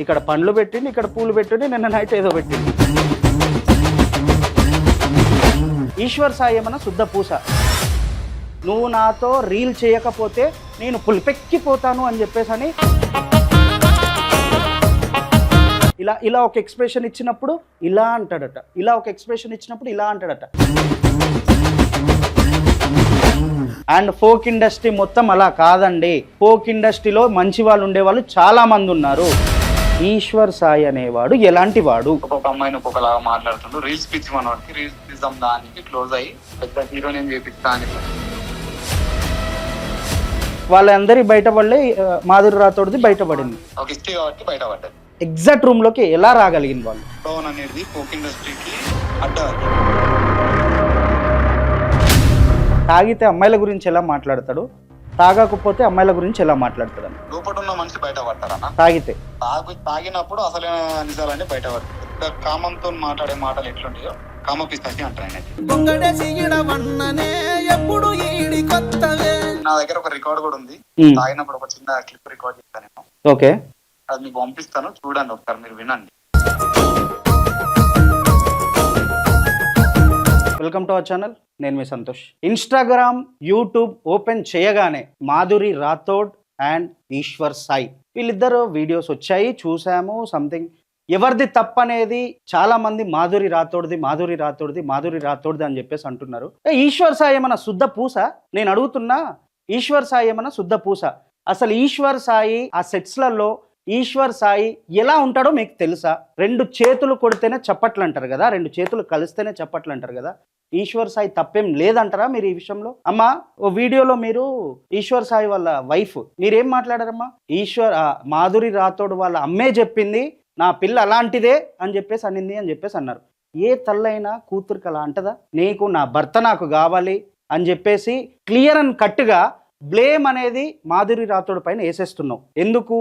ఇక్కడ పండ్లు పెట్టింది, ఇక్కడ పూలు పెట్టింది, నిన్న నైట్ ఏదో పెట్టింది. ఈశ్వర్ సాయి ఏమన్నా శుద్ధ పూస. నువ్వు నాతో రీల్ చేయకపోతే నేను పులిపెక్కిపోతాను అని చెప్పేసి ఇలా ఇలా ఒక ఎక్స్ప్రెషన్ ఇచ్చినప్పుడు ఇలా అంటాడట, ఇలా ఒక ఎక్స్ప్రెషన్ ఇచ్చినప్పుడు ఇలా అంటాడట. అండ్ ఫోక్ ఇండస్ట్రీ మొత్తం అలా కాదండి. ఫోక్ ఇండస్ట్రీలో మంచి వాళ్ళు ఉండేవాళ్ళు చాలా మంది ఉన్నారు. ఈశ్వర్ సాయి అనేవాడు ఎలాంటి వాడు? ఒక్కొక్క అమ్మాయిని ఒక్కొక్కలాగా మాట్లాడుతుండ్రు. రీల్స్ పిచ్చి మనకి రీల్స్ పిజ్జం దానికి క్లోజ్ అయ్యి పెద్ద హీరోని చేపిస్తా అని వాళ్ళందరి బయటపడలే. మాధురి రాథోడ్ది బయటపడింది. ఒక హిస్టరీ కాబట్టి బయటపడ్డది. ఎగ్జాక్ట్ రూమ్ లోకి ఎలా రాగలిగింది వాళ్ళు? డౌన్ అనేది ఫోక్ ఇండస్ట్రీకి అడ్డ. తాగితే అమ్మాయిల గురించి ఎలా మాట్లాడతాడు, తాగకపోతే అమ్మాయిల గురించి ఎలా మాట్లాడతాడు? లోపల ఉన్న మనిషి బయటపడతారన్న. తాగితే తాగినప్పుడు అసలు నిజాలన్నీ బయటపడతాయి. కామంతో మాట్లాడే మాటలు ఎట్లుంటాయో కామపిస్తాచి అంటారు. నా దగ్గర ఒక రికార్డ్ కూడా ఉంది. తాగినప్పుడు ఒక చిన్న క్లిప్ రికార్డ్ చేస్తాను నేను. ఓకే, అది మీకు పంపిస్తాను, చూడండి ఒకసారి, మీరు వినండి. వెల్కమ్ టు అవర్ ఛానల్, నేను మీ సంతోష్. ఇన్స్టాగ్రామ్, యూట్యూబ్ ఓపెన్ చేయగానే మాధురి రాథోడ్ అండ్ ఈశ్వర్ సాయి వీళ్ళిద్దరు వీడియోస్ వచ్చాయి, చూసాము. సంథింగ్ ఎవరిది తప్పనేది చాలా మంది మాధురి రాథోడ్ది అని చెప్పేసి అంటున్నారు. ఈశ్వర్ సాయి ఏమన్నా శుద్ధ పూస? నేను అడుగుతున్నా, ఈశ్వర్ సాయి ఏమన్నా శుద్ధ పూస? అసలు ఈశ్వర్ సాయి ఆ సెట్స్లలో ఈశ్వర్ సాయి ఎలా ఉంటాడో మీకు తెలుసా? 2 చేతులు కొడితేనే చప్పట్లు అంటారు కదా, 2 చేతులు కలిస్తేనే చప్పట్లు అంటారు కదా. ఈశ్వర్ సాయి తప్పేం లేదంటారా మీరు ఈ విషయంలో? అమ్మా, ఓ వీడియోలో మీరు ఈశ్వర్ సాయి వాళ్ళ వైఫ్ మీరేం మాట్లాడారమ్మా? మాధురి రాథోడ్ వాళ్ళ అమ్మే చెప్పింది నా పిల్ల అలాంటిదే అని చెప్పేసి అనింది అని చెప్పేసి అన్నారు. ఏ తల్లైనా కూతురికి అలా అంటదా? నీకు నా భర్త నాకు కావాలి అని చెప్పేసి క్లియర్ అండ్ కట్గా బ్లేమ్ అనేది మాధురి రాథోడ్ పైన వేసేస్తున్నావు. ఎందుకు?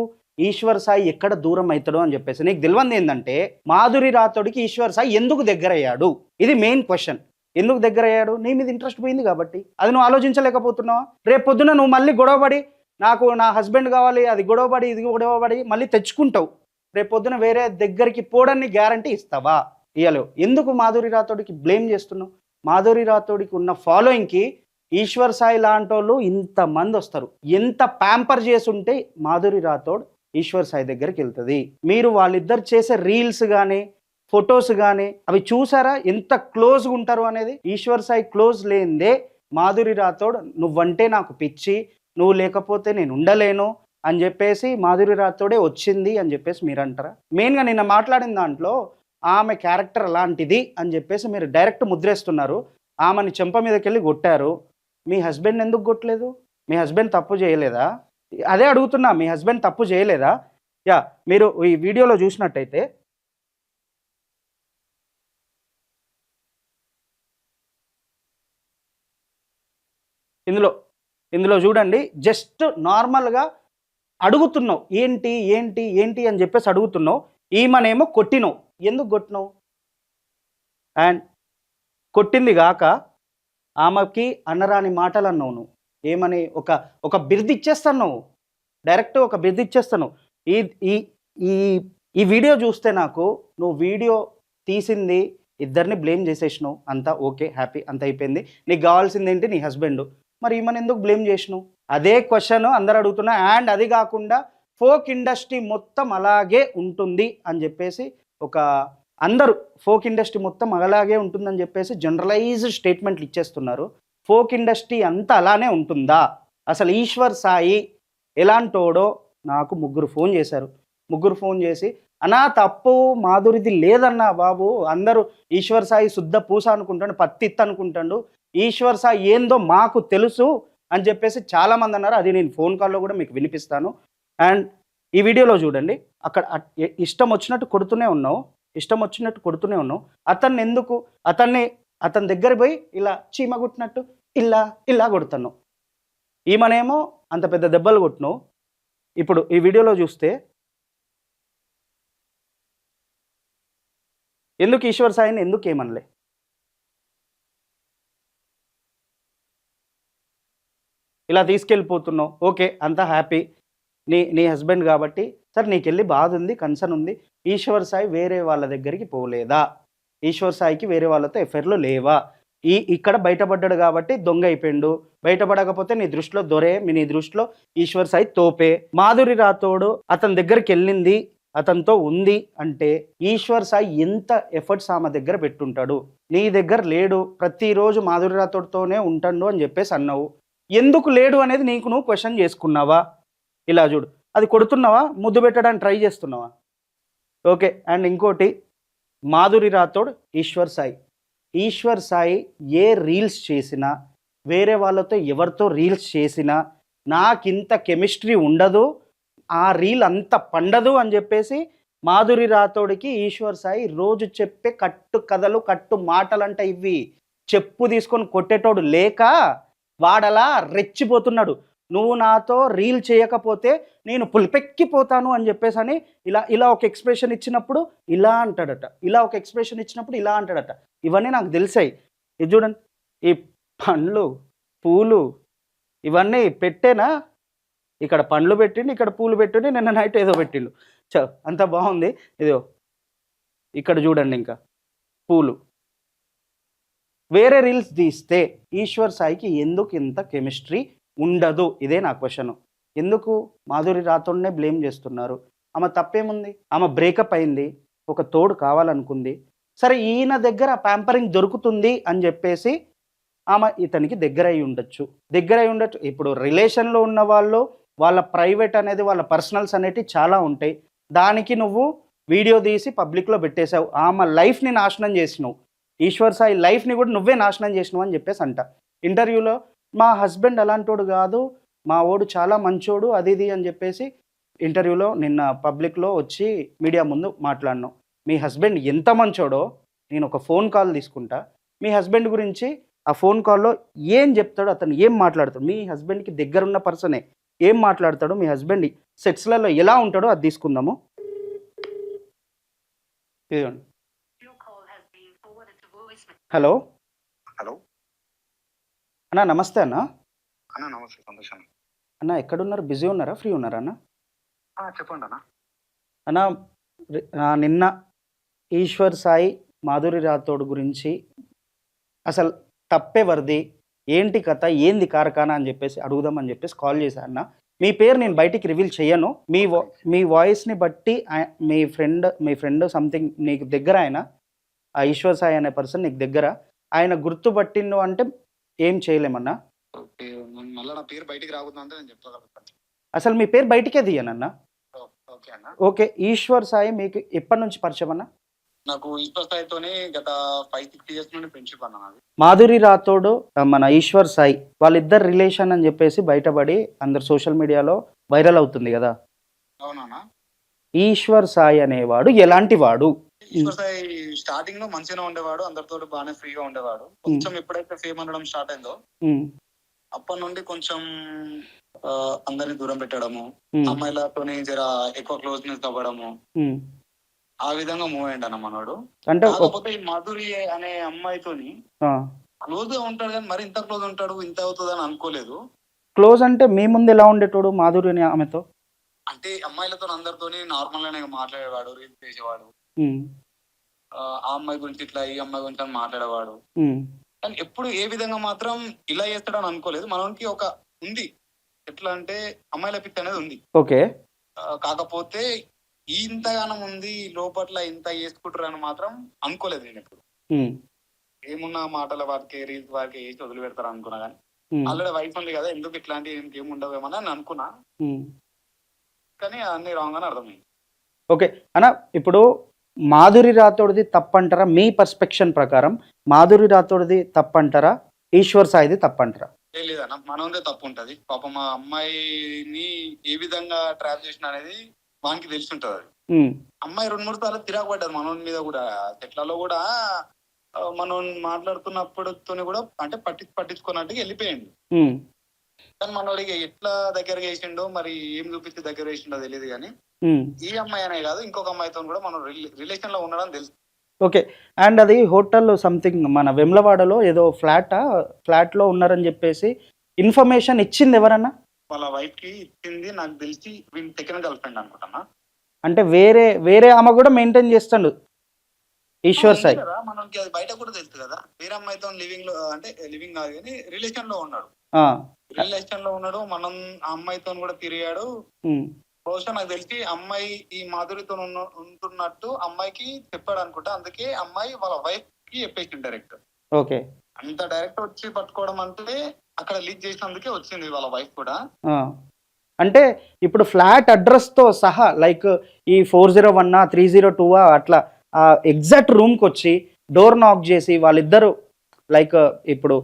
ఈశ్వర్ సాయి ఎక్కడ దూరం అవుతాడో అని చెప్పేసి. నీకు తెలియంది ఏంటంటే మాధురి రాథోడ్కి ఈశ్వర్ సాయి ఎందుకు దగ్గర అయ్యాడు? ఇది మెయిన్ క్వశ్చన్. ఎందుకు దగ్గర అయ్యాడు? నీ మీద ఇంట్రెస్ట్ పోయింది కాబట్టి. అది నువ్వు ఆలోచించలేకపోతున్నావా? రేపు పొద్దున నువ్వు మళ్ళీ గొడవపడి నాకు నా హస్బెండ్ కావాలి, అది గొడవపడి ఇది గొడవపడి మళ్ళీ తెచ్చుకుంటావు. రేపు పొద్దున వేరే దగ్గరికి పోవడాన్ని గ్యారంటీ ఇస్తావా? ఇయ్యలేవు. ఎందుకు మాధురి రాథోడ్కి బ్లేమ్ చేస్తున్నావు? మాధురి రాథోడ్కి ఉన్న ఫాలోయింగ్కి ఈశ్వర్ సాయి లాంటి వాళ్ళు ఇంతమంది వస్తారు. ఎంత ప్యాంపర్ చేసుంటే మాధురి రాథోడ్ ఈశ్వర్ సాయి దగ్గరికి వెళ్తుంది. మీరు వాళ్ళిద్దరు చేసే రీల్స్ కానీ ఫొటోస్ కానీ అవి చూసారా ఎంత క్లోజ్గా ఉంటారు అనేది? ఈశ్వర్ సాయి క్లోజ్ లేనిదే మాధురి రాథోడ్ నువ్వంటే నాకు పిచ్చి, నువ్వు లేకపోతే నేను ఉండలేను అని చెప్పేసి మాధురి రాథోడే వచ్చింది అని చెప్పేసి మీరు అంటారా? మెయిన్గా నిన్న మాట్లాడిన దాంట్లో ఆమె క్యారెక్టర్ అలాంటిది అని చెప్పేసి మీరు డైరెక్ట్ ముద్రేస్తున్నారు. ఆమెని చెంప మీదకి వెళ్ళి కొట్టారు. మీ హస్బెండ్ ఎందుకు కొట్టలేదు? మీ హస్బెండ్ తప్పు చేయలేదా? అదే అడుగుతున్నా, మీ హస్బెండ్ తప్పు చేయలేదా? యా, మీరు ఈ వీడియోలో చూసినట్టయితే ఇందులో చూడండి, జస్ట్ నార్మల్గా అడుగుతున్నావు ఏంటి ఏంటి ఏంటి అని చెప్పేసి అడుగుతున్నావు. ఈమెనేమో కొట్టినావు. ఎందుకు కొట్టినావు? అండ్ కొట్టింది కాక ఆమెకి అనరాని మాటలు అన్నావు. నువ్వు ఏమని ఒక బిరుదు ఇచ్చేస్తున్నావు, డైరెక్ట్ ఒక బిరుదు ఇచ్చేస్తాను. ఈ ఈ ఈ వీడియో చూస్తే నాకు నువ్వు వీడియో తీసింది ఇద్దరిని బ్లేమ్ చేసేసినావు. అంతా ఓకే, హ్యాపీ, అంత అయిపోయింది. నీకు కావాల్సింది ఏంటి? నీ హస్బెండ్. మరి ఈమెను ఎందుకు బ్లేమ్ చేసినావు? అదే క్వశ్చన్ అందరు అడుగుతున్నా. అండ్ అది కాకుండా ఫోక్ ఇండస్ట్రీ మొత్తం అలాగే ఉంటుంది అని చెప్పేసి అందరూ ఫోక్ ఇండస్ట్రీ మొత్తం అలాగే ఉంటుందని చెప్పేసి జనరలైజ్డ్ స్టేట్మెంట్లు ఇచ్చేస్తున్నారు. ఫోక్ ఇండస్ట్రీ అంతా అలానే ఉంటుందా? అసలు ఈశ్వర్ సాయి ఎలాంటోడో నాకు 3 ఫోన్ చేశారు. 3 ఫోన్ చేసి అన్నా తప్పు మాధురిది లేదన్నా బాబు, అందరూ ఈశ్వర్ సాయి శుద్ధ పూస అనుకుంటాడు, పత్తిత్ అనుకుంటాడు, ఈశ్వర్ సాయి ఏందో మాకు తెలుసు అని చెప్పేసి చాలామంది అన్నారు. అది నేను ఫోన్ కాల్లో కూడా మీకు వినిపిస్తాను. అండ్ ఈ వీడియోలో చూడండి, అక్కడ ఇష్టం వచ్చినట్టు కొడుతూనే ఉన్నావు. అతని దగ్గర పోయి ఇలా చీమ కొట్టినట్టు ఇలా కొడుతున్నావు. ఈమెనేమో అంత పెద్ద దెబ్బలు కొట్టినావు. ఇప్పుడు ఈ వీడియోలో చూస్తే ఎందుకు ఈశ్వర్ సాయిని ఎందుకు ఏమనలే? ఇలా తీసుకెళ్ళిపోతున్నావు, ఓకే, అంతా హ్యాపీ. నీ హస్బెండ్ కాబట్టి సార్ నీకెళ్ళి బాధ ఉంది, కన్సర్న్ ఉంది. ఈశ్వర్ సాయి వేరే వాళ్ళ దగ్గరికి పోలేదా? ఈశ్వర్ సాయికి వేరే వాళ్ళతో ఎఫ్ఐఆర్‌లు లేవా? ఇక్కడ బయటపడ్డాడు కాబట్టి దొంగ అయిపోయిండు. బయటపడకపోతే నీ దృష్టిలో దొరే, నీ దృష్టిలో ఈశ్వర్ సాయి తోపే. మాధురి రాథోడ్ అతని దగ్గరికెళ్ళింది, అతనితో ఉంది అంటే ఈశ్వర్ సాయి ఎంత ఎఫర్ట్స్ ఆమె దగ్గర పెట్టుంటాడు. నీ దగ్గర లేడు, ప్రతిరోజు మాధురి రాథోడ్‌తోనే ఉంటాడు అని చెప్పేసి అన్నావు. ఎందుకు లేడు అనేది నీకు నువ్వు క్వశ్చన్ చేసుకున్నావా? ఇలా చూడు, అది కొడుతున్నావా, ముద్దు పెట్టడానికి ట్రై చేస్తున్నావా? ఓకే. అండ్ ఇంకోటి, మాధురి రాథోడ్, ఈశ్వర్ సాయి ఏ రీల్స్ చేసినా, వేరే వాళ్ళతో ఎవరితో రీల్స్ చేసినా నాకింత కెమిస్ట్రీ ఉండదు, ఆ రీల్ అంత పండదు అని చెప్పేసి మాధురి రాథోడ్కి ఈశ్వర్ సాయి రోజు చెప్పే కట్టు కథలు, కట్టు మాటలంట ఇవి. చెప్పు తీసుకొని కొట్టేటోడు లేక వాడలా రెచ్చిపోతున్నాడు. నువ్వు నాతో రీల్ చేయకపోతే నేను పులిపెక్కిపోతాను అని చెప్పేసి అని ఇలా ఒక ఎక్స్ప్రెషన్ ఇచ్చినప్పుడు ఇలా అంటాడట, ఇలా ఒక ఎక్స్ప్రెషన్ ఇచ్చినప్పుడు ఇలా అంటాడట. ఇవన్నీ నాకు తెలిసాయి. ఇది చూడండి, ఈ పండ్లు పూలు ఇవన్నీ పెట్టేనా, ఇక్కడ పండ్లు పెట్టిండు, ఇక్కడ పూలు పెట్టిండు, నిన్న నైట్ ఏదో పెట్టిండు. అంత బాగుంది. ఇదో ఇక్కడ చూడండి, ఇంకా పూలు. వేరే రీల్స్ తీస్తే ఈశ్వర్ సాయికి ఎందుకు ఇంత కెమిస్ట్రీ ఉండదు? ఇదే నా క్వశ్చన్. ఎందుకు మాధురి రాథోడ్నే బ్లేమ్ చేస్తున్నారు? ఆమె తప్పేముంది? ఆమె బ్రేకప్ అయింది, ఒక తోడు కావాలనుకుంది. సరే, ఈయన దగ్గర ప్యాంపరింగ్ దొరుకుతుంది అని చెప్పేసి ఆమె ఇతనికి దగ్గర అయి ఉండొచ్చు. ఇప్పుడు రిలేషన్లో ఉన్న వాళ్ళు, వాళ్ళ ప్రైవేట్ అనేది, వాళ్ళ పర్సనల్స్ అనేటివి చాలా ఉంటాయి. దానికి నువ్వు వీడియో తీసి పబ్లిక్లో పెట్టేశావు. ఆమె లైఫ్ని నాశనం చేసినావు. ఈశ్వర్ సాయి లైఫ్ని కూడా నువ్వే నాశనం చేసినావు అని చెప్పేసి అంట. ఇంటర్వ్యూలో మా హస్బెండ్ అలాంటోడు కాదు, మా ఓడు చాలా మంచోడు, అది ఇది అని చెప్పేసి ఇంటర్వ్యూలో నిన్న పబ్లిక్లో వచ్చి మీడియా ముందు మాట్లాడినావు. మీ హస్బెండ్ ఎంత మంచోడో నేను ఒక ఫోన్ కాల్ తీసుకుంటా, మీ హస్బెండ్ గురించి ఆ ఫోన్ కాల్లో ఏం చెప్తాడో, అతను ఏం మాట్లాడతాడు, మీ హస్బెండ్కి దగ్గరున్న పర్సనే ఏం మాట్లాడతాడో, మీ హస్బెండ్ సెట్స్లలో ఎలా ఉంటాడో అది తీసుకుందాము. ఇదిగోండి. హలో హలో అన్నా, నమస్తే అన్న. అన్న నమస్తే, సంతోషం అన్న. ఎక్కడున్నారు? బిజీ ఉన్నారా, ఫ్రీ ఉన్నారా అన్న? చెప్పండి అన్న. అన్న, నిన్న ఈశ్వర్ సాయి మాధురి రాథోడ్ గురించి అసలు తప్పేవరిది, ఏంటి కథ, ఏంది కారకానా అని చెప్పేసి అడుగుదామని చెప్పేసి కాల్ చేశాను అన్న. మీ పేరు నేను బయటికి రివీల్ చేయను. మీ వాయిస్ని బట్టి మీ ఫ్రెండ్ సంథింగ్ నీకు దగ్గర, ఆయన ఆ ఈశ్వర్ సాయి అనే పర్సన్ నీకు దగ్గర, ఆయన గుర్తుపట్టిండు అంటే ఏం చేయలేమన్నా. మళ్ళీ నా పేరు బయటికి రాకూడదు నేను చెప్పగలుగుతాను. అసలు మీ పేరు బయటికే తీయనన్నా. ఓకే. ఈశ్వర్ సాయి మీకు ఎప్పటి నుంచి పరిచయం అన్న? నాకు ఈశ్వర్ సాయితోనే గత 5-6 years నుండి ఫ్రెండ్షిప్ అన్న. మాధురి రాథోడ్, మన ఈశ్వర్ సాయి వాళ్ళిద్దరు రిలేషన్ అని చెప్పేసి బయటపడి అందరు సోషల్ మీడియాలో వైరల్ అవుతుంది కదా. అవునా? ఈశ్వర్ సాయి అనేవాడు ఎలాంటి వాడు? ఈశ్వర్ సాయి స్టార్టింగ్ లో మంచిగా ఉండేవాడు, అందరితో బాగానే ఫ్రీగా ఉండేవాడు. కొంచెం ఎప్పుడైతే ఫేమ్ అనడం స్టార్ట్ అయిందో అప్పటి నుండి కొంచెం అందరిని దూరం పెట్టడము, అమ్మాయిలతోని జర ఎక్కువ క్లోజ్నెస్ అవ్వడము, ఆ విధంగా మూవ్ అయ్యండి అన్న మనోడు. కాకపోతే ఈ మాధురి అనే అమ్మాయితోని క్లోజ్ గా ఉంటాడు, కానీ మరి ఇంత క్లోజ్ ఉంటాడు, ఇంత అవుతుంది అని అనుకోలేదు. క్లోజ్ అంటే మీ ముందు ఎలా ఉండేటోడు మాధురి అనే ఆమెతో? అంటే అమ్మాయిలతో అందరితోని నార్మల్ గానే మాట్లాడేవాడు, రీల్స్ చేసేవాడు, ఆ అమ్మాయి గురించి ఇట్లా, ఈ అమ్మాయి గురించి అని మాట్లాడేవాడు. కానీ ఎప్పుడు ఏ విధంగా మాత్రం ఇలా చేస్తాడని అనుకోలేదు. మనకి ఒక ఉంది, ఎట్లా అంటే అమ్మాయిల పిచ్చి అనేది ఉంది. ఓకే. కాకపోతే ఇంతగానం ఉంది లోపట్ల, ఇంత చేసుకుంటారు అని మాత్రం అనుకోలేదు నేను ఎప్పుడు. ఏమున్నా మాటల వారికి, రీల్స్ వారికి వేసి వదిలి పెడతారు అనుకున్నా. కానీ ఆల్రెడీ వైఫ్ ఉంది కదా, ఎందుకు ఇట్లాంటి ఏముండవేమని అని అనుకున్నా. కానీ అన్ని రాంగ్ అని అర్థమైంది. ఓకే అన్న, ఇప్పుడు మాధురి రాథోడ్ది తప్పంటారా? మీ పర్స్పెక్షన్ ప్రకారం మాధురి రాథోడ్ది తప్పంటారా, ఈశ్వర్ సాయిది తప్పంటారా? లేదన్న, మనదే తప్పు ఉంటది. పాప మా అమ్మాయిని ఏ విధంగా ట్రాప్ చేసిన అనేది వానికి తెలిసి ఉంటది. అది అమ్మాయి 2-3 సార్లు తిరగబడ్డది మనోని మీద కూడా, చెట్లలో కూడా మనం మాట్లాడుతున్నప్పుడు కూడా అంటే పట్టించుకున్నట్టుగా వెళ్ళిపోయింది. కానీ మనోడికి ఎట్లా దగ్గర చేసిండో, మరి ఏం చూపిస్తే దగ్గర చేసిండో తెలియదు. కానీ ఈ అమ్మాయి అనే కాదు, ఇంకొక అమ్మాయితో కూడా మనం రిలేషన్ లో ఉండడం తెలుసు. ఓకే. అండ్ అది హోటల్ సంథింగ్ మన వెమ్లవాడలో ఏదో ఫ్లాట్ లో ఉన్నారని చెప్పేసి ఇన్ఫర్మేషన్ ఇచ్చింది ఎవరన్నా? వాళ్ళ వైఫ్ కి ఇచ్చింది నాకు తెలిసి వీళ్ళ సెకండ్ గర్ల్ ఫ్రెండ్ అనుకుంటున్నా. అంటే వేరే వేరే ఆమె కూడా మెయింటైన్ చేస్తాడు ఈశ్వర్ ఉంది సాయి. కదా, మనకి అది బయట కూడా తెలుసు కదా. వేరే అమ్మాయితో లివింగ్ లో, అంటే లివింగ్ కాదు కానీ రిలేషన్ లో ఉన్నాడు. ఆ, రిలేషన్ లో ఉన్నాడు, మనం ఆ అమ్మాయితో కూడా తిరిగాడు. ఉమ్, బహుశా నాకు తెలిసి అమ్మాయి ఈ మాధురితో ఉంటున్నట్టు అమ్మాయికి చెప్పాడు అనుకుంటా. అందుకే అమ్మాయి వాళ్ళ వైఫ్ కి చెప్పేసింది డైరెక్ట్. ఓకే. అంత డైరెక్ట్ వచ్చి పట్టుకోవడం అంటే అక్కడ లీక్ చేసినందుకే వచ్చింది వాళ్ళ వైఫ్ కూడా. ఆ. అంటే ఇప్పుడు ఫ్లాట్ అడ్రస్తో సహా లైక్ ఈ 401 302 అట్లా ఆ ఎగ్జాక్ట్ రూమ్కి వచ్చి డోర్ నాక్ చేసి వాళ్ళిద్దరు లైక్ ఇప్పుడు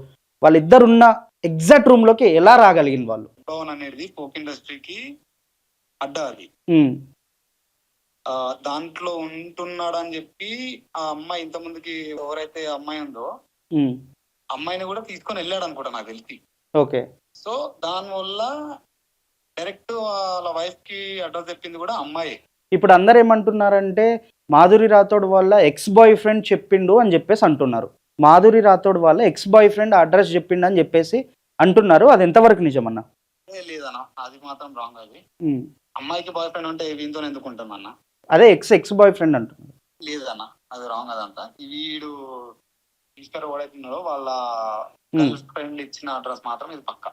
వాళ్ళిద్దరున్న ఎగ్జాక్ట్ రూమ్లోకి ఎలా రాగలిగింది వాళ్ళు? పవన్ అనేది ఫోక్ ఇండస్ట్రీకి అడ్డా అది. ఉమ్, దాంట్లో ఉంటున్నాడు అని చెప్పి ఆ అమ్మాయి ఇంత ముందుకి ఎవరైతే అమ్మాయి ఉందో ఉమ్, అమ్మాయిని కూడా తీసుకొని వెళ్ళాడు అనుకుంటా నాకు తెలిసి. ఓకే. సో దాని వల్ల డైరెక్ట్ వాళ్ళ వైఫ్ కి అడ్రస్ చెప్పింది కూడా అమ్మాయి. ఇప్పుడు అందరు ఏమంటున్నారంటే మాధురి రాథోడ్ వల్ల ఎక్స్ బాయ్ ఫ్రెండ్ చెప్పిండు అని చెప్పేసి అంటున్నారు. మాధురి రాథోడ్ వల్ల ఎక్స్ బాయ్ ఫ్రెండ్ అడ్రస్ చెప్పిండు అని చెప్పేసి అంటున్నారు. అది ఎంతవరకు నిజమన్నా? లేదన్నా, అది మాత్రం రాంగ్. అది ఉమ్, అమ్మాయికి బాయ్ ఫ్రెండ్ ఉంటే వీంతో ఎందుకు ఉంటామన్నా? అదే ఎక్స్ బాయ్ ఫ్రెండ్ అంటున్నారు. లేదన్నా, అది రాంగ్. అదంతా వీడు ఈశ్వర్ ఎవడైతున్నాడో వాళ్ళ గర్ల్ ఫ్రెండ్ ఇచ్చిన అడ్రస్ మాత్రం ఇది పక్క.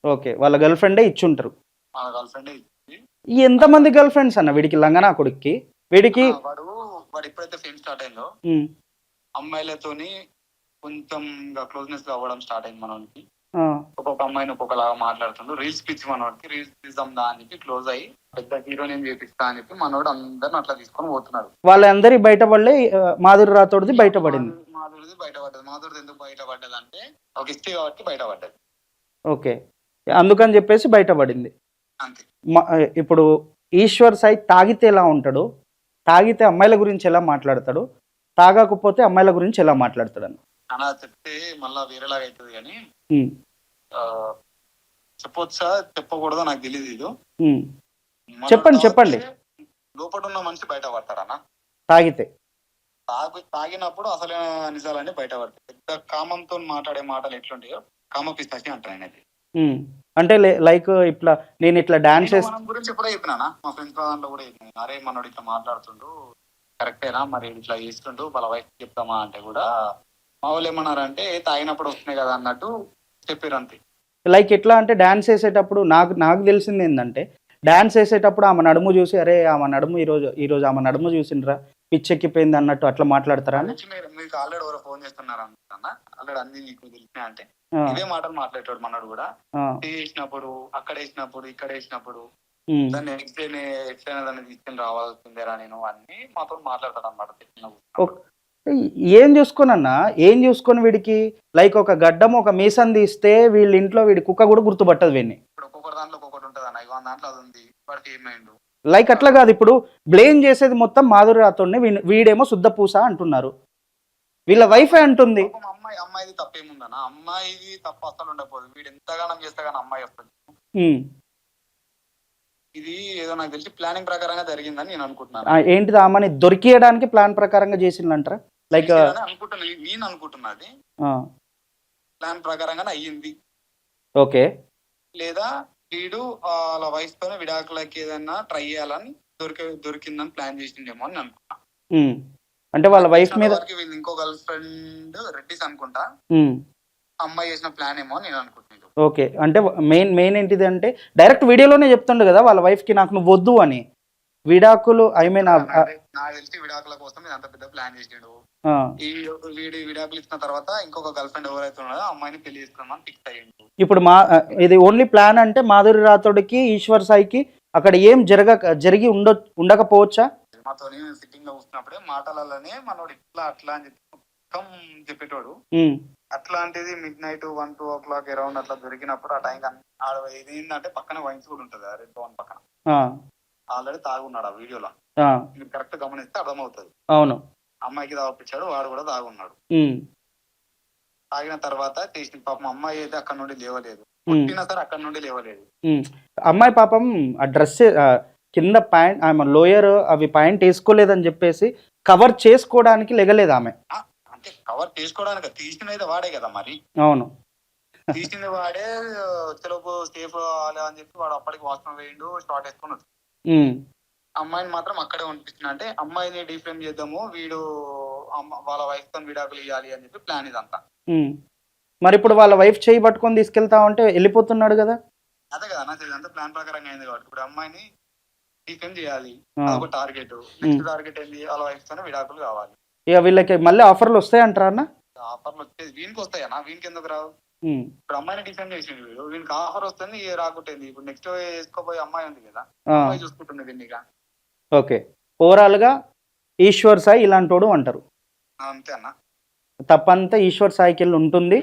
ఓకే, వాళ్ళ గర్ల్ ఫ్రెండే ఇచ్చుంటారు. వాళ్ళ గర్ల్ ఫ్రెండే ఇచ్చింది. ఎంతమంది గర్ల్ ఫ్రెండ్స్ అన్న వీడికి, లంగనా కొడుక్కి వీడికి? వాడు ఎప్పుడైతే ఫేమ్ స్టార్ట్ అయిందో అమ్మాయిలతోని కొంచెం క్లోజ్నెస్ అవ్వడం స్టార్ట్ అయింది మనోడికి. ఒక్కొక్క అమ్మాయిని ఒక్కొక్కలాగా మాట్లాడుతుండు. రీల్స్ పిచ్చి మనోడికి, రీల్స్ తీద్దాందా అని చెప్పి క్లోజ్ అయ్యి పెద్ద హీరోని ఏం చేపిస్తా అని చెప్పి మనోడు అందరిని అట్లా తీసుకొని పోతున్నాడు. వాళ్ళందరి బయటపడలే, మాధురి రాథోడ్ది బయటపడింది. మాధురిది బయటపడ్డది. మాధురిది ఎందుకు బయటపడ్డది అంటే ఒక ఇస్తే కాబట్టి బయటపడ్డది. ఓకే, అందుకని చెప్పేసి బయటపడింది అంతే. ఇప్పుడు ఈశ్వర్ సాయి తాగితే ఎలా ఉంటాడు, తాగితే అమ్మాయిల గురించి ఎలా మాట్లాడతాడు, తాగకపోతే అమ్మాయిల గురించి ఎలా మాట్లాడతాడు అని అలా చెప్తే మళ్ళా వేరేలాగా అవుతుంది కానీ చెప్పొచ్చా చెప్పకూడదో నాకు తెలియదు. ఇది చెప్పండి. లోపల ఉన్న మనిషి బయట పడతాడన్నా తాగితే. తాగినప్పుడు అసలు నిజాలన్నీ బయట పడతాయి. పెద్ద కామంతో మాట్లాడే మాటలు ఎట్లుంటాయో కామ పిస్తాచి అంటారు అనేది. అంటే లైక్ ఇట్లా నేను ఇట్లా డాన్స్ గురించి ఎప్పుడో చెప్పినా మా ఫ్రెండ్స్ దాంట్లో కూడా చెప్పిన, అరే మనోడు ఇట్లా మాట్లాడుతుండు కరెక్టేనా, మరి ఇట్లా చేస్తుండు వాళ్ళ వైఫ్ చెప్తామా అంటే కూడా మా వాళ్ళు ఏమన్నారంటే తాగినప్పుడు వస్తున్నాయి కదా అన్నట్టు చెప్పారు అంతే. లైక్ ఎట్లా అంటే డాన్స్ వేసేటప్పుడు నాకు తెలిసింది ఏంటంటే డాన్స్ వేసేటప్పుడు ఆమె నడుము చూసి అరే ఆమె నడుము ఈరోజు ఆమె నడుము చూసిండ్రా పిచ్చెక్కిపోయింది అన్నట్టు అట్లా మాట్లాడతారా? మీకు ఆల్రెడీ ఎవరో ఫోన్ చేస్తున్నారు అనుకుంటున్నా, ఆల్రెడీ అన్ని నీకు తెలిసినా అంటే ఇవే మాటలు మాట్లాడేటోడు మనోడు కూడా. వేసినప్పుడు అక్కడ వేసినప్పుడు ఇక్కడ వేసినప్పుడు దాన్ని ఎక్స్ప్లెయిన్ దాన్ని తీసుకుని రావాల్సిందేరా నేను అన్ని మాతో మాట్లాడతాడు అన్నమాట. ఏం చూసుకొని వీడికి లైక్ ఒక గడ్డం ఒక మీసం తీస్తే వీళ్ళ ఇంట్లో వీడి కుక్క కూడా గుర్తుపట్టదు వీడిని. ఇప్పుడు ఒక్కొక్కటి దాంట్లో ఒక్కొక్కటి ఉంటుంది అన్న, ఇవాళ దాంట్లో అది ఉంది వాడికి ఏమైండు లైక్ అట్లా కాదు. ఇప్పుడు బ్లేమ్ చేసేది మొత్తం మాధురి రాథోడ్ని, వీడేమో శుద్ధ పూస అంటున్నారు, వీళ్ళ వైఫే అంటుంది. అమ్మాయిది తప్పేముందన్న, అమ్మాయిది తప్ప అసలు ఉండకపోదు. వీడు ఎంతగానం చేస్తే గానీ అమ్మాయి వస్తుంది. ఇది ఏదో నాకు తెలిసి ప్లానింగ్ ప్రకారంగా జరిగిందని నేను అనుకుంటున్నాను. ఏంటిది ఆమెని దొరికియడానికి ప్లాన్ ప్రకారంగా చేసిందంటారా? లైక్ అనుకుంటున్నా, నేను అనుకుంటున్నది ప్లాన్ ప్రకారంగానే అయ్యింది. ఓకే. లేదా వీడు వాళ్ళ వైఫ్ తోనే విడాకులకి ఏదైనా ట్రై చేయాలని దొరికిందని ప్లాన్ చేసిండేమో అని అనుకున్నా. అంటే వాళ్ళ వైఫ్ మీద వీళ్ళు ఇంకో గర్ల్ ఫ్రెండ్ రెడ్డిస్ అనుకుంటా, అమ్మాయి చేసిన ప్లాన్ ఏమో నేను అనుకుంటున్నాను. ఓకే, అంటే మెయిన్ ఏంటిది అంటే డైరెక్ట్ వీడియోలోనే చెప్తుండే కదా వాళ్ళ వైఫ్ కి నాకు నువ్వు వద్దు అని, విడాకులు నాకు తెలిసి విడాకుల కోసం అంత పెద్ద ప్లాన్ చేసాడు. విడాకులు ఇచ్చిన తర్వాత ఇంకొక గర్ల్ ఫ్రెండ్ ఎవరైతే ఉన్నాడో అమ్మాయిని పెళ్లి చేసుకున్నామని ఫిక్స్ అయ్యిండు. ఇప్పుడు ఇది ఓన్లీ ప్లాన్ అంటే మాధురి రాథోడ్కి ఈశ్వర్ సాయికి అక్కడ ఏం జరిగి ఉండకపోవచ్చా? మాతో సిట్టింగ్ లో కూర్చున్నప్పుడే మాటలలోనే మనోడు ఇట్లా అట్లా అని చెప్పి మొత్తం చెప్పేటోడు. అట్లాంటిది మిడ్ నైట్ 1-2 o'clock అరౌండ్ అట్లా దొరికినప్పుడు ఆ టైం ఇది ఏంటంటే పక్కన వైన్స్ కూడా ఉంటది, రెడ్ భవన్ పక్కన ఆల్రెడీ తాగున్నాడు. ఆ వీడియోలో మీరు కరెక్ట్ గమనిస్తే అర్థమవుతుంది. అవును, అమ్మాయికి తాగిపించాడు, వాడు కూడా తాగున్నాడు. తాగిన తర్వాత చేసిన పాపం అమ్మాయి అయితే అక్కడ నుండి లేవలేదు, పుట్టినా సరే అక్కడ నుండి లేవలేదు. అమ్మాయి పాపం ఆ డ్రెస్ కింద ప్యాంట్ ఆమె లోయర్ అవి ప్యాంట్ వేసుకోలేదని చెప్పేసి కవర్ చేసుకోవడానికి లెగలేదు ఆమె. అంటే కవర్ చేసుకోవడానికి తీసిన అయితే వాడే కదా మరి. అవును, తీసింది వాడే వచ్చేలోపు సేఫ్ అవ్వాలి అని చెప్పి వాడు అప్పటికి వాష్రూమ్ వేయండు, షార్ట్ వేసుకొని వచ్చి అమ్మాయిని మాత్రం అక్కడే పంపించిన. అంటే అమ్మాయిని డిఫ్రేమ్ చేద్దాము, వీడు వాళ్ళ వైఫ్ తో విడాకులు ఇవ్వాలి అని చెప్పి ప్లాన్ ఇదంతా. మరి ఇప్పుడు వాళ్ళ వైఫ్ చేయి పట్టుకొని తీసుకెళ్తా ఉంటే వెళ్ళిపోతున్నాడు కదా. అదే కదా నాకు ఇదంతా ప్లాన్ ప్రకారంగా అయింది కాబట్టి ఇప్పుడు అమ్మాయిని డిఫేమ్ చేయాలి, అదొక టార్గెట్. నెక్స్ట్ టార్గెట్ ఏంది, వాళ్ళ వైఫ్ తోనే విడాకులు కావాలి. ఇక వీళ్ళకి మళ్ళీ ఆఫర్లు వస్తాయంటారా అన్న? ఆఫర్లు వచ్చేది వీనికి వస్తాయన్నా, వీనికి ఎందుకు రావు? ఇప్పుడు అమ్మాయిని డిఫెండ్ చేసిండు వీడు, వీనికి ఆఫర్ వస్తుంది రాకుంటుంది. ఇప్పుడు నెక్స్ట్ వేసుకోబోయే అమ్మాయి ఉంది కదా, అమ్మాయి చూసుకుంటుంది దీన్నిగా. ఓకే, ఓవరాల్ గా ఈశ్వర్ సాయి ఇలాంటోడు అంటారు. అంతే అన్న, తప్పంతా ఈశ్వర్ సాయికి వెళ్ళి ఉంటుంది.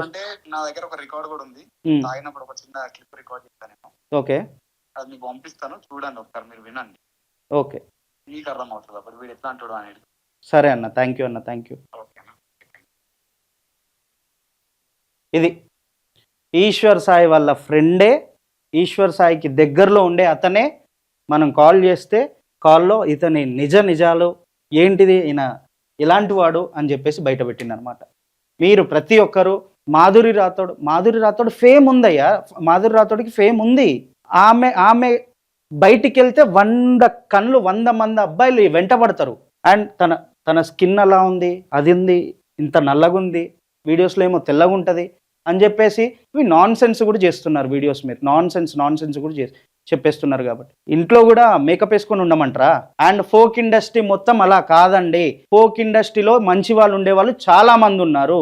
అంటే నా దగ్గర ఒక రికార్డ్ కూడా ఉంది, తాగినప్పుడు ఒక చిన్న క్లిప్ రికార్డ్ చేస్తాను. ఓకే, అది మీకు పంపిస్తాను, చూడండి ఒకసారి, మీరు వినండి. ఓకే, మీకు అర్థం అవుతుంది అప్పుడు వీడు ఎట్లా అంటాడు అనేది. సరే అన్న, థ్యాంక్ యూ అన్న, థ్యాంక్ యూ. ఓకే అన్న. ఇది ఈశ్వర్ సాయి వాళ్ళ ఫ్రెండే, ఈశ్వర్ సాయికి దగ్గరలో ఉండే అతనే మనం కాల్ చేస్తే కాల్లో ఇతని నిజాలు ఏంటిది, ఈయన ఇలాంటి వాడు అని చెప్పేసి బయట పెట్టింది అనమాట. మీరు ప్రతి ఒక్కరు మాధురి రాథోడ్ ఫేమ్ ఉందయ్యా, మాధురి రాథోడ్కి ఫేమ్ ఉంది. ఆమె బయటికి వెళ్తే 100 కళ్ళు 100 మంది అబ్బాయిలు వెంటబడతారు. అండ్ తన స్కిన్ అలా ఉంది, అది ఉంది, ఇంత నల్లగుంది, వీడియోస్లో ఏమో తెల్లగా ఉంటుంది అని చెప్పేసి ఇవి నాన్ సెన్స్ కూడా చేస్తున్నారు వీడియోస్. మీరు నాన్ సెన్స్ కూడా చెప్పేస్తున్నారు. కాబట్టి ఇంట్లో కూడా మేకప్ వేసుకొని ఉండమంటారా? అండ్ ఫోక్ ఇండస్ట్రీ మొత్తం అలా కాదండి. ఫోక్ ఇండస్ట్రీలో మంచి వాళ్ళు ఉండేవాళ్ళు చాలా మంది ఉన్నారు.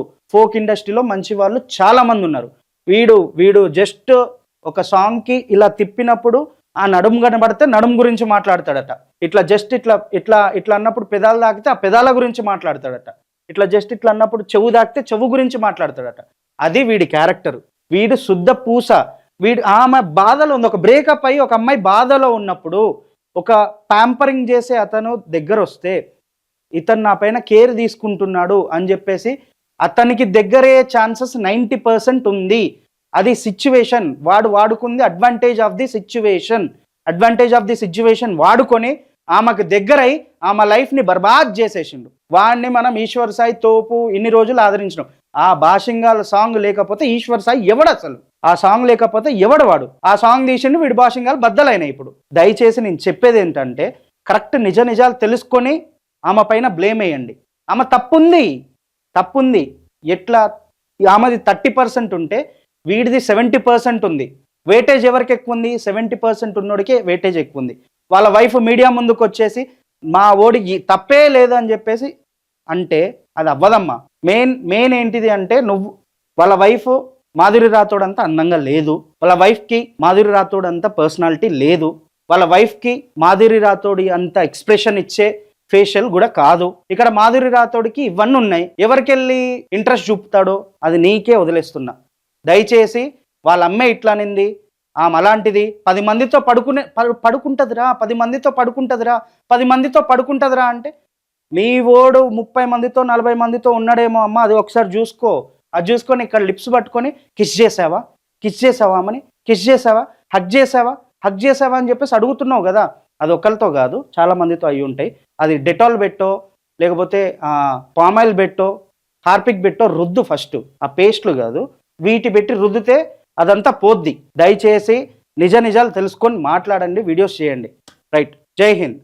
వీడు జస్ట్ ఒక సాంగ్కి ఇలా తిప్పినప్పుడు ఆ నడుము కనబడితే నడుము గురించి మాట్లాడతాడట. ఇట్లా అన్నప్పుడు పెదాలు తాకితే ఆ పెదాల గురించి మాట్లాడతాడట. ఇట్లా అన్నప్పుడు చెవు తాకితే చెవు గురించి మాట్లాడతాడట. అది వీడి క్యారెక్టర్. వీడు శుద్ధ పూస. ఆమె బాధలో ఉంది, ఒక బ్రేకప్ అయ్యి ఒక అమ్మాయి బాధలో ఉన్నప్పుడు ఒక ప్యాంపరింగ్ చేసే అతను దగ్గర వస్తే ఇతను నా పైన కేర్ తీసుకుంటున్నాడు అని చెప్పేసి అతనికి దగ్గరయ్యే ఛాన్సెస్ 90% ఉంది. అది సిచ్యువేషన్, వాడుకుంది అడ్వాంటేజ్ ఆఫ్ ది సిచ్యువేషన్ వాడుకొని ఆమెకు దగ్గరై ఆమె లైఫ్ని బర్బాద్ చేసేసిండు. వాడిని మనం ఈశ్వర్ సాయి తోపు ఇన్ని రోజులు ఆదరించినాం. ఆ భాషింగాల సాంగ్ లేకపోతే ఈశ్వర్ సాయి ఎవడు అసలు? ఆ సాంగ్ లేకపోతే ఎవడు వాడు? ఆ సాంగ్ తీసిండు, వీడి భాషింగాలు బద్దలైనాయి. ఇప్పుడు దయచేసి నేను చెప్పేది ఏంటంటే కరెక్ట్ నిజాలు తెలుసుకొని ఆమె పైన బ్లేమ్ వేయండి. ఆమె తప్పుంది. ఎట్లా ఆమెది 30% ఉంటే వీడిది 70% ఉంది. వెయిటేజ్ ఎవరికి ఎక్కువ ఉంది? 70% ఉన్నోడికే వెయిటేజ్ ఎక్కువ ఉంది. వాళ్ళ వైఫ్ మీడియా ముందుకు వచ్చేసి మా ఓడికి తప్పే లేదు అని చెప్పేసి అంటే అది అవ్వదమ్మా. మెయిన్ ఏంటిది అంటే వాళ్ళ వైఫ్ మాధురి రాథోడ్ అంత అందంగా లేదు, వాళ్ళ వైఫ్కి మాధురి రాథోడ్ అంత పర్సనాలిటీ లేదు, వాళ్ళ వైఫ్కి మాధురి రాథోడ్ అంత ఎక్స్ప్రెషన్ ఇచ్చే ఫేషియల్ కూడా కాదు. ఇక్కడ మాధురి రాథోడ్కి ఇవన్నీ ఉన్నాయి. ఎవరికెళ్ళి ఇంట్రెస్ట్ చూపుతాడో అది నీకే వదిలేస్తున్నా. దయచేసి వాళ్ళ అమ్మాయి ఇట్లానింది, ఆమె అలాంటిది, 10 మందితో పడుకుంటుందిరా 10 మందితో పడుకుంటుందిరా అంటే మీ ఓడు 30 మందితో 40 మందితో ఉన్నాడేమో అమ్మ, అది ఒకసారి చూసుకో. అది చూసుకొని ఇక్కడ లిప్స్ పట్టుకొని కిస్ చేసావా అని, హగ్ చేసావా అని చెప్పేసి అడుగుతున్నావు కదా. అది ఒకరితో కాదు, చాలా మందితో అయి ఉంటాయి. అది డెటాల్ పెట్టో లేకపోతే పామాయిల్ పెట్టో హార్పిక్ పెట్టో రుద్దు ఫస్ట్. ఆ పేస్ట్లు కాదు, వీటి పెట్టి రుద్దితే అదంతా పోద్ది. దయచేసి నిజాలు తెలుసుకొని మాట్లాడండి, వీడియోస్ చేయండి. రైట్, జై హింద్.